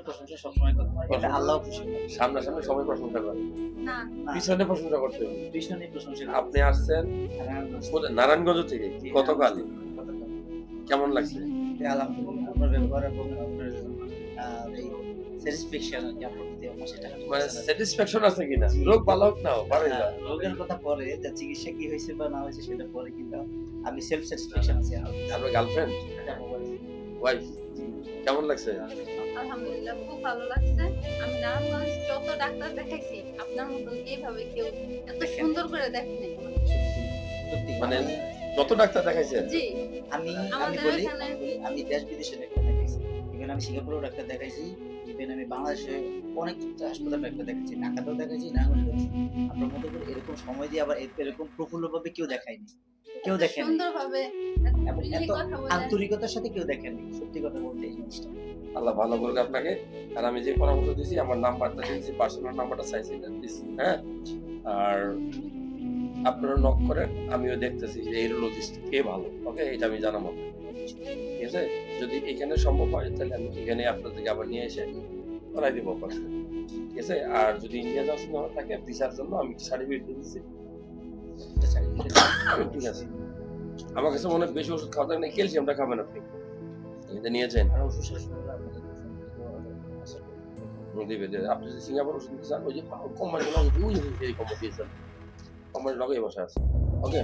প্রশংসা সবসময় করতে হয়, এটা আল্লাহ খুশি হয়। সামনাসামনি সবাই প্রশংসা করে, না না, পিছনে প্রশংসা করতে হবে। পিছনে প্রশংসা করে। আপনি আসছেন নারায়ণগঞ্জ নারায়ণগঞ্জ থেকে গতকাল, গতকাল। কেমন লাগছে? আলহামদুলিল্লাহ, আপনার ব্যবহার এবং আপনার এই স্যাটিসফ্যাকশন আর কি আপনার প্রতি আমার সেটা মানে 100% আছে। স্যাটিসফ্যাকশন আছে কিনা? জি। রোগ ভালো হোক না হোক, পারে না। হ্যাঁ, রোগের কথা পরে, তার চিকিৎসা কি হয়েছে বা না হয়েছে সেটা পরে, কিন্তু আমি সেলফ স্যাটিসফ্যাকশন আছি। আপনার গার্লফ্রেন্ড, ওয়াইফ, কেমন লাগছে? আলহামদুলিল্লাহ খুব ভালো লাগছে। আমি নারায়ণগঞ্জ যত ডাক্তার দেখাইছি আপনার মতন এইভাবে কেউ এত সুন্দর করে দেখেনি। সত্যি মানে যত ডাক্তার দেখাইছেন, জি আমি আমাদের বলি, এখানে আমি দেশ বিদেশে ডাক্তার দেখাইছি, ইভেন আমি সিঙ্গাপুরেও ডাক্তার দেখাইছি, ইভেন আমি বাংলাদেশে অনেক হাসপাতাল ডাক্তার দেখাইছি, ঢাকাতেও দেখাইছি, নারায়ণগঞ্জে দেখাইছি। আপনার মতো করে এরকম সময় দিয়ে আবার এরকম প্রফুল্লভাবে কেউ দেখায়নি, কেউ দেখেনি, সুন্দরভাবে এবং freely এত কথা বলে। আন্তরিকতার সাথে কেউ দেখেনি। সত্যি কথা বলতে এই জিনিসটা আল্লাহ ভালো করুক আপনাকে। আর আমি যে পরামর্শ দিয়েছি, আমার নাম্বারটা দিয়েছি, পার্সোনাল নাম্বারটা চাইছি দিয়েছি, হ্যাঁ। আর আপনারা নক করেন, আমিও দেখতেছি যে ইউরোলজিস্ট কে ভালো, ওকে, এটা আমি জানাবো, ঠিক আছে? যদি এখানে সম্ভব হয় তাহলে আমি এখানে আপনাদেরকে আবার নিয়ে এসে করাই দিব অপারেশন, ঠিক আছে? আর যদি ইন্ডিয়া যাওয়ার সিনেমা থাকে ভিসার জন্য আমি সার্টিফিকেট দিচ্ছি, এটা certificate ঠিক আছে? আমার কাছে মনে হয় বেশি ওষুধ খাওয়া যায় না, ক্যালসিয়ামটা খাবেন আপনি, এটা নিয়েছেন আর ওষুধ শেষ হলে আপনাদের ফোন দিতে দিবে যে আপনি যদি সিঙ্গাপুর ওষুধ নিতে চান, ওই যে কোম্পানিগুলো ওই এই কোম্পানি দিয়েছেন, কোম্পানির লগে বসে আছে, ওকে।